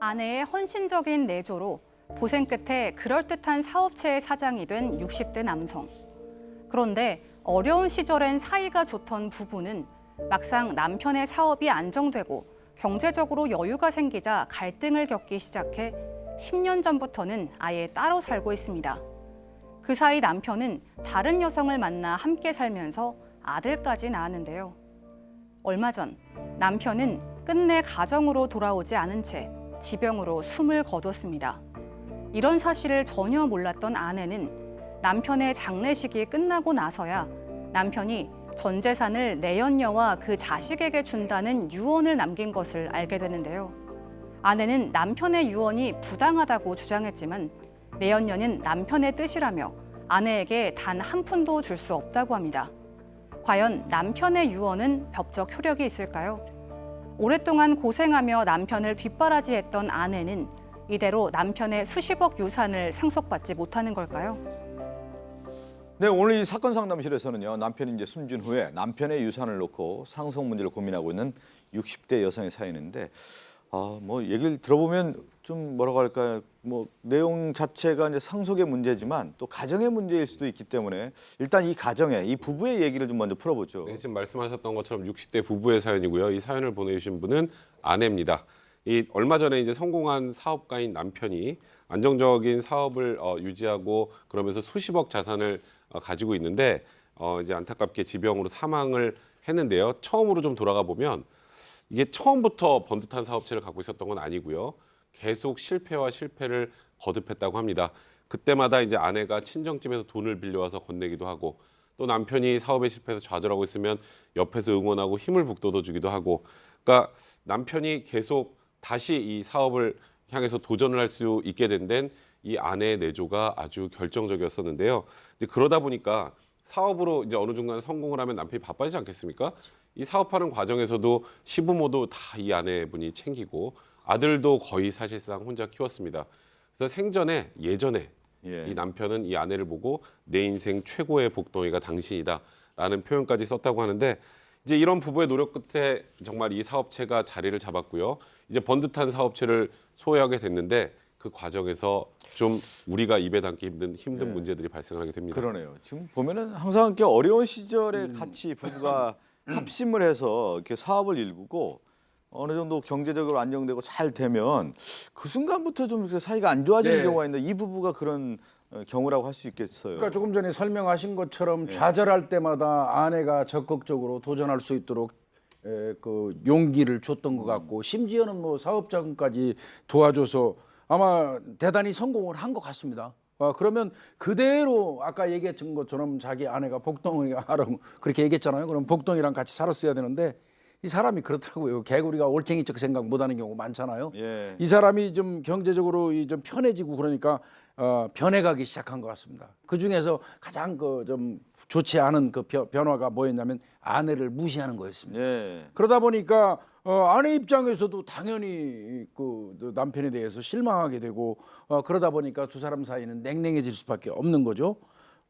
아내의 헌신적인 내조로 고생 끝에 그럴듯한 사업체의 사장이 된 60대 남성. 그런데 어려운 시절엔 사이가 좋던 부부는 막상 남편의 사업이 안정되고 경제적으로 여유가 생기자 갈등을 겪기 시작해 10년 전부터는 아예 따로 살고 있습니다. 그 사이 남편은 다른 여성을 만나 함께 살면서 아들까지 낳았는데요. 얼마 전 남편은 끝내 가정으로 돌아오지 않은 채 지병으로 숨을 거뒀습니다. 이런 사실을 전혀 몰랐던 아내는 남편의 장례식이 끝나고 나서야 남편이 전 재산을 내연녀와 그 자식에게 준다는 유언을 남긴 것을 알게 되는데요. 아내는 남편의 유언이 부당하다고 주장했지만 내연녀는 남편의 뜻이라며 아내에게 단 한 푼도 줄 수 없다고 합니다. 과연 남편의 유언은 법적 효력이 있을까요? 오랫동안 고생하며 남편을 뒷바라지했던 아내는 이대로 남편의 수십억 유산을 상속받지 못하는 걸까요? 네, 오늘 이 사건 상담실에서는요, 남편이 이제 숨진 후에 남편의 유산을 놓고 상속 문제를 고민하고 있는 60대 여성의 사연인데, 뭐 얘기를 들어보면 좀 뭐라고 할까요? 뭐 내용 자체가 이제 상속의 문제지만 또 가정의 문제일 수도 있기 때문에 일단 이 가정의 이 부부의 얘기를 좀 먼저 풀어보죠. 네, 지금 말씀하셨던 것처럼 60대 부부의 사연이고요. 이 사연을 보내주신 분은 아내입니다. 이 얼마 전에 이제 성공한 사업가인 남편이 안정적인 사업을 유지하고 그러면서 수십억 자산을 가지고 있는데 이제 안타깝게 지병으로 사망을 했는데요. 처음으로 좀 돌아가 보면 이게 처음부터 번듯한 사업체를 갖고 있었던 건 아니고요. 계속 실패와 실패를 거듭했다고 합니다. 그때마다 이제 아내가 친정집에서 돈을 빌려와서 건네기도 하고 또 남편이 사업에 실패해서 좌절하고 있으면 옆에서 응원하고 힘을 북돋워주기도 하고, 그러니까 남편이 계속 다시 이 사업을 향해서 도전을 할 수 있게 된 데는 이 아내의 내조가 아주 결정적이었었는데요. 이제 그러다 보니까 사업으로 이제 어느 정도 성공을 하면 남편이 바빠지지 않겠습니까? 이 사업하는 과정에서도 시부모도 다 이 아내분이 챙기고 아들도 거의 사실상 혼자 키웠습니다. 그래서 예전에 이 남편은 이 아내를 보고 내 인생 최고의 복덩이가 당신이다라는 표현까지 썼다고 하는데, 이제 이런 부부의 노력 끝에 정말 이 사업체가 자리를 잡았고요. 이제 번듯한 사업체를 소유하게 됐는데 그 과정에서 좀 우리가 입에 담기 힘든 문제들이 발생하게 됩니다. 그러네요. 지금 보면은 항상 이렇게 어려운 시절에 같이 부부가 합심을 해서 이렇게 사업을 일구고 어느 정도 경제적으로 안정되고 잘 되면 그 순간부터 좀 사이가 안 좋아지는 경우가 있는데 이 부부가 그런 경우라고 할 수 있겠어요. 그러니까 조금 전에 설명하신 것처럼 좌절할 때마다 아내가 적극적으로 도전할 수 있도록 그 용기를 줬던 것 같고, 심지어는 뭐 사업 자금까지 도와줘서 아마 대단히 성공을 한 것 같습니다. 그러면 그대로 아까 얘기했던 것처럼 자기 아내가 복덩이가 하라고 그렇게 얘기했잖아요. 그럼 복덩이랑 같이 살았어야 되는데 이 사람이 그렇더라고요. 개구리가 올챙이적 생각 못하는 경우 많잖아요. 이 사람이 좀 경제적으로 좀 편해지고 그러니까 변해가기 시작한 것 같습니다. 그 중에서 가장 좀 좋지 않은 그 변화가 뭐였냐면 아내를 무시하는 거였습니다. 그러다 보니까 아내 입장에서도 당연히 그 남편에 대해서 실망하게 되고 그러다 보니까 두 사람 사이는 냉랭해질 수밖에 없는 거죠.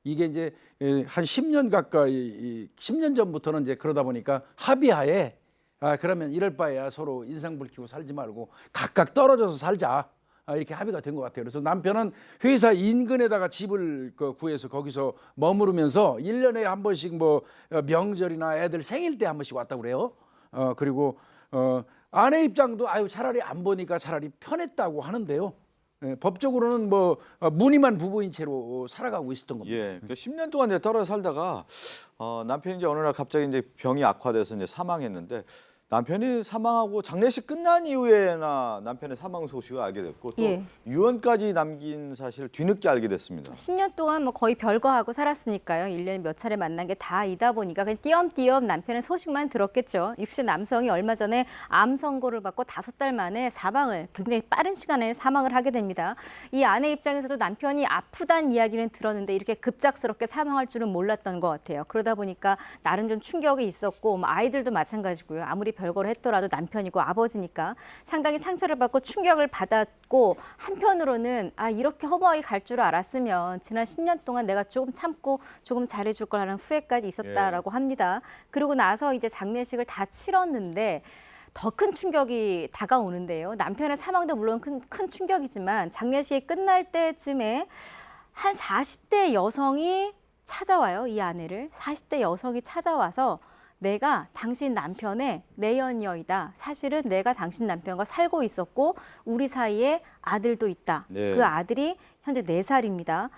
이게 이제 한 10년 가까이 10년 전부터는 이제 그러다 보니까 합의하에 그러면 이럴 바에야 서로 인상 붉히고 살지 말고 각각 떨어져서 살자. 이렇게 합의가 된 것 같아요. 그래서 남편은 회사 인근에다가 집을 구해서 거기서 머무르면서 1년에 한 번씩 뭐 명절이나 애들 생일 때 한 번씩 왔다고 그래요. 그리고 아내 입장도 차라리 안 보니까 차라리 편했다고 하는데요. 법적으로는 뭐 무늬만 부부인 채로 살아가고 있었던 겁니다. 그러니까 10년 동안 이제 떨어져 살다가 남편이 이제 어느 날 갑자기 이제 병이 악화돼서 이제 사망했는데, 남편이 사망하고 장례식 끝난 이후에나 남편의 사망 소식을 알게 됐고 또 유언까지 남긴 사실을 뒤늦게 알게 됐습니다. 10년 동안 뭐 거의 별거하고 살았으니까요. 1년에 몇 차례 만난 게 다이다 보니까 그냥 띄엄띄엄 남편의 소식만 들었겠죠. 60대 남성이 얼마 전에 암 선고를 받고 5달 만에 사망을, 굉장히 빠른 시간에 사망을 하게 됩니다. 이 아내 입장에서도 남편이 아프다는 이야기는 들었는데 이렇게 급작스럽게 사망할 줄은 몰랐던 것 같아요. 그러다 보니까 나름 좀 충격이 있었고 뭐 아이들도 마찬가지고요. 아무리 별거를 했더라도 남편이고 아버지니까 상당히 상처를 받고 충격을 받았고, 한편으로는 이렇게 허무하게 갈 줄 알았으면 지난 10년 동안 내가 조금 참고 조금 잘해줄 거라는 후회까지 있었다라고 합니다. 그러고 나서 이제 장례식을 다 치렀는데 더 큰 충격이 다가오는데요. 남편의 사망도 물론 큰 충격이지만 장례식이 끝날 때쯤에 한 40대 여성이 찾아와요. 이 아내를. 40대 여성이 찾아와서 내가 당신 남편의 내연녀이다. 사실은 내가 당신 남편과 살고 있었고 우리 사이에 아들도 있다. 네. 그 아들이 현재 4살입니다.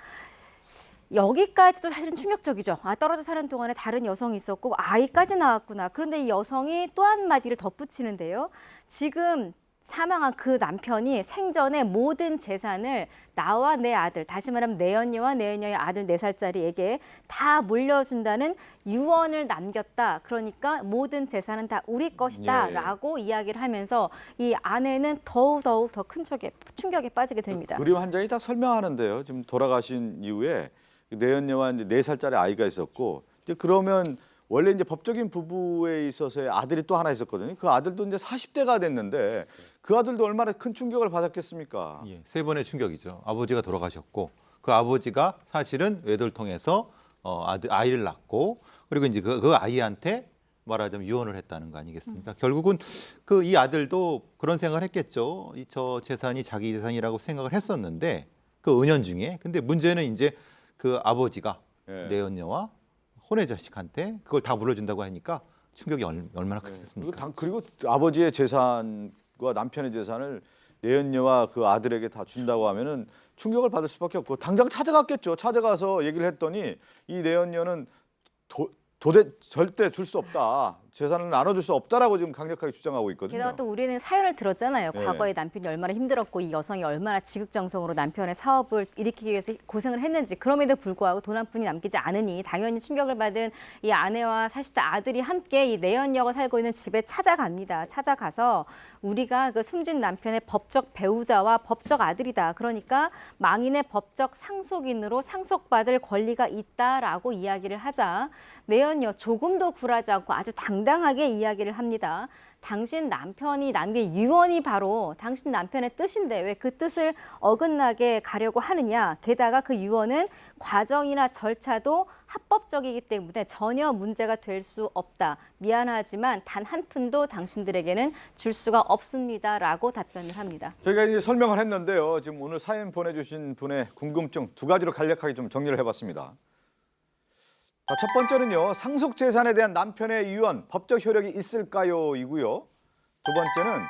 여기까지도 사실은 충격적이죠. 떨어져 사는 동안에 다른 여성이 있었고 아이까지 나왔구나. 그런데 이 여성이 또 한마디를 덧붙이는데요. 지금 사망한 그 남편이 생전에 모든 재산을 나와 내 아들, 다시 말하면 내연녀와 내연녀의 아들 4살짜리에게 다 물려준다는 유언을 남겼다. 그러니까 모든 재산은 다 우리 것이다. 예. 라고 이야기를 하면서 이 아내는 더욱 더 큰 충격에 빠지게 됩니다. 그림 한 장이 딱 설명하는데요. 지금 돌아가신 이후에 내연녀와 이제 4살짜리 아이가 있었고, 이제 그러면 원래 이제 법적인 부부에 있어서의 아들이 또 하나 있었거든요. 그 아들도 이제 40대가 됐는데 그 아들도 얼마나 큰 충격을 받았겠습니까? 예, 세 번의 충격이죠. 아버지가 돌아가셨고 그 아버지가 사실은 외도를 통해서 아이를 낳고 그리고 이제 그 아이한테 말하자면 유언을 했다는 거 아니겠습니까? 결국은 그 이 아들도 그런 생각을 했겠죠. 저 재산이 자기 재산이라고 생각을 했었는데 그 은연중에 근데 문제는 이제 그 아버지가 예. 내연녀와 혼외 자식한테 그걸 다 물려준다고 하니까 충격이 얼마나 크겠습니까? 그리고 아버지의 재산과 남편의 재산을 내연녀와 그 아들에게 다 준다고 하면은 충격을 받을 수밖에 없고 당장 찾아갔겠죠. 찾아가서 얘기를 했더니 이 내연녀는 절대 줄 수 없다. 재산을 나눠줄 수 없다라고 지금 강력하게 주장하고 있거든요. 게다가 또 우리는 사연을 들었잖아요. 네. 과거에 남편이 얼마나 힘들었고 이 여성이 얼마나 지극정성으로 남편의 사업을 일으키기 위해서 고생을 했는지 그럼에도 불구하고 돈 한 푼이 남기지 않으니 당연히 충격을 받은 이 아내와 40대 아들이 함께 이 내연녀가 살고 있는 집에 찾아갑니다. 찾아가서 우리가 그 숨진 남편의 법적 배우자와 법적 아들이다. 그러니까 망인의 법적 상속인으로 상속받을 권리가 있다라고 이야기를 하자 내연녀 조금도 굴하지 않고 아주 당당하게 이야기를 합니다. 당신 남편이 남긴 유언이 바로 당신 남편의 뜻인데 왜 그 뜻을 어긋나게 가려고 하느냐. 게다가 그 유언은 과정이나 절차도 합법적이기 때문에 전혀 문제가 될 수 없다. 미안하지만 단 한 푼도 당신들에게는 줄 수가 없습니다라고 답변을 합니다. 저희가 이제 설명을 했는데요. 지금 오늘 사연 보내주신 분의 궁금증 2가지로 간략하게 좀 정리를 해봤습니다. 자, 첫 번째는요. 상속 재산에 대한 남편의 유언 법적 효력이 있을까요? 이고요. 두 번째는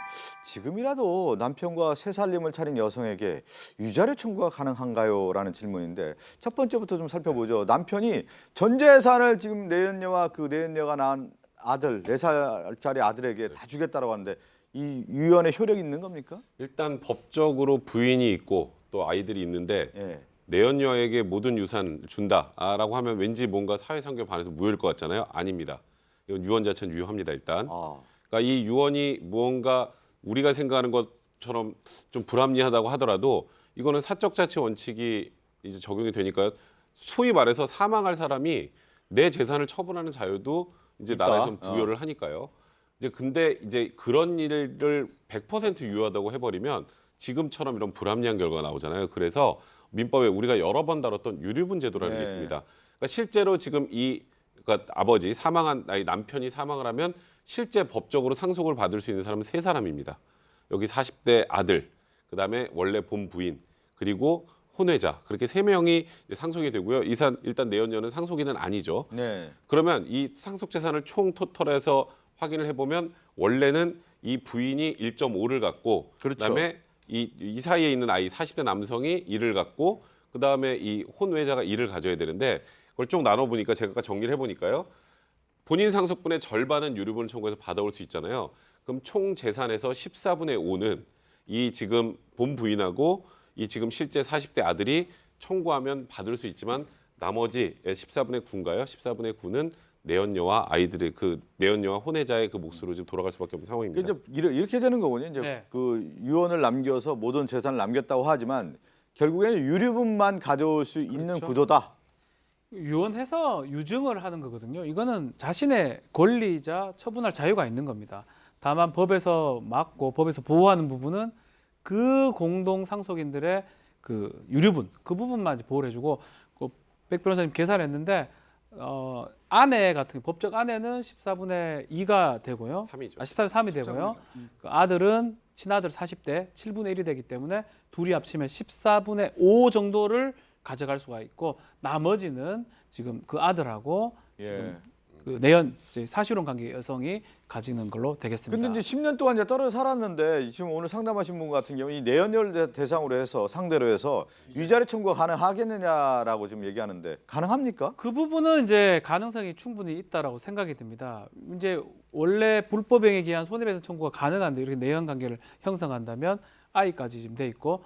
지금이라도 남편과 새 살림을 차린 여성에게 위자료 청구가 가능한가요? 라는 질문인데 첫 번째부터 좀 살펴보죠. 남편이 전 재산을 지금 내연녀와 그 내연녀가 낳은 아들 4살짜리 아들에게 다 주겠다라고 하는데 이 유언의 효력이 있는 겁니까? 일단 법적으로 부인이 있고 또 아이들이 있는데 예. 내연녀에게 모든 유산 준다라고 하면 왠지 뭔가 사회상규에 반해서 무효일 것 같잖아요. 아닙니다. 이건 유언 자체는 유효합니다. 일단. 그러니까 이 유언이 무언가 우리가 생각하는 것처럼 좀 불합리하다고 하더라도 이거는 사적 자치 원칙이 이제 적용이 되니까요. 소위 말해서 사망할 사람이 내 재산을 처분하는 자유도 이제 있다. 나라에서는 부여를 하니까요. 이제 근데 이제 그런 일을 100% 유효하다고 해버리면 지금처럼 이런 불합리한 결과가 나오잖아요. 그래서 민법에 우리가 여러 번 다뤘던 유류분 제도라는 게 있습니다. 그러니까 실제로 지금 그러니까 아버지 사망한 남편이 사망을 하면 실제 법적으로 상속을 받을 수 있는 사람은 3사람입니다. 여기 40대 아들, 그다음에 원래 본 부인, 그리고 혼외자 그렇게 3명이 상속이 되고요. 일단 내연녀는 상속인은 아니죠. 네. 그러면 이 상속 재산을 총 토탈해서 확인을 해보면 원래는 이 부인이 1.5를 갖고 그렇죠. 그다음에 이 사이에 있는 아이 40대 남성이 1을 갖고 그다음에 이 혼외자가 1을 가져야 되는데 그걸 쭉 나눠보니까 제가 아까 정리를 해보니까요. 본인 상속분의 절반은 유류분을 청구해서 받아올 수 있잖아요. 그럼 총 재산에서 14분의 5는 이 지금 본 부인하고 이 지금 실제 40대 아들이 청구하면 받을 수 있지만 나머지 14분의 9인가요? 14분의 9는 내연녀와 아이들의 그 내연녀와 혼외자의 그 몫으로 지금 돌아갈 수밖에 없는 상황입니다. 이제 이렇게 되는 거군요. 이제 네. 그 유언을 남겨서 모든 재산을 남겼다고 하지만 결국에는 유류분만 가져올 수 있는 그렇죠. 구조다. 유언해서 유증을 하는 거거든요. 이거는 자신의 권리이자 처분할 자유가 있는 겁니다. 다만 법에서 막고 법에서 보호하는 부분은 그 공동 상속인들의 그 유류분 그 부분만 이제 보호를 해주고 백 변호사님 계산했는데 아내 같은 경우, 법적 아내는 14분의 2가 되고요. 3이죠. 14분의 3이 되고요. 그 아들은 친아들 40대 7분의 1이 되기 때문에 둘이 합치면 14분의 5 정도를 가져갈 수가 있고 나머지는 지금 그 아들하고 지금 그 내연 이제 사실혼 관계 여성이 가지는 걸로 되겠습니다. 근데 이제 10년 동안 이제 떨어져 살았는데 지금 오늘 상담하신 분 같은 경우 이 내연녀를 대상으로 해서 상대로 해서 위자료 청구가 가능하겠느냐라고 지금 얘기하는데 가능합니까? 그 부분은 이제 가능성이 충분히 있다라고 생각이 듭니다. 이제 원래 불법행위에 기한 손해배상 청구가 가능한데 이렇게 내연 관계를 형성한다면 아이까지 지금 돼 있고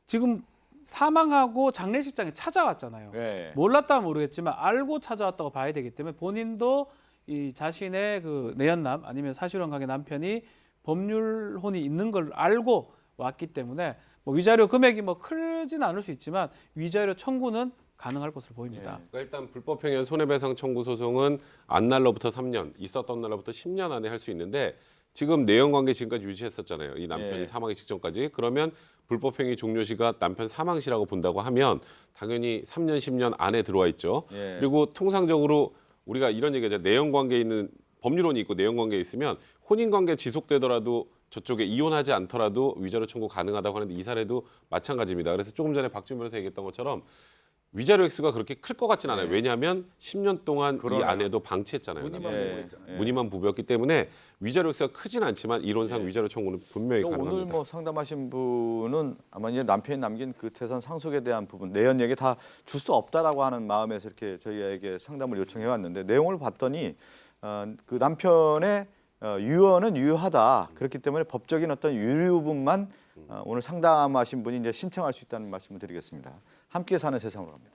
지금 사망하고 장례식장에 찾아왔잖아요. 네. 몰랐다면 모르겠지만 알고 찾아왔다고 봐야 되기 때문에 본인도 이 자신의 그 내연남 아니면 사실혼 관계 남편이 법률혼이 있는 걸 알고 왔기 때문에 뭐 위자료 금액이 뭐 크진 않을 수 있지만 위자료 청구는 가능할 것으로 보입니다. 그러니까 일단 불법행위 손해배상 청구 소송은 안 날로부터 3년, 있었던 날로부터 10년 안에 할 수 있는데 지금 내연관계 지금까지 유지했었잖아요. 이 남편이 사망하기 직전까지. 그러면 불법행위 종료시가 남편 사망시라고 본다고 하면 당연히 3년, 10년 안에 들어와 있죠. 그리고 통상적으로 우리가 이런 얘기하죠. 내연관계에 있는 법률혼이 있고 내연관계에 있으면 혼인관계 지속되더라도 저쪽에 이혼하지 않더라도 위자료 청구 가능하다고 하는데 이 사례도 마찬가지입니다. 그래서 조금 전에 박준 변호사 얘기했던 것처럼 위자료 액수가 그렇게 클 것 같진 않아요. 왜냐하면 10년 동안 이 아내도 방치했잖아요. 무늬만 부부였기 때문에 위자료 액수가 크진 않지만 이론상 위자료 청구는 분명히 가능합니다. 오늘 뭐 상담하신 분은 아마 이제 남편이 남긴 그 재산 상속에 대한 부분 내연 얘기 다 줄 수 없다라고 하는 마음에서 이렇게 저희에게 상담을 요청해 왔는데 내용을 봤더니 그 남편의 유언은 유효하다. 그렇기 때문에 법적인 어떤 유효분만 오늘 상담하신 분이 이제 신청할 수 있다는 말씀을 드리겠습니다. 함께 사는 세상으로 갑니다.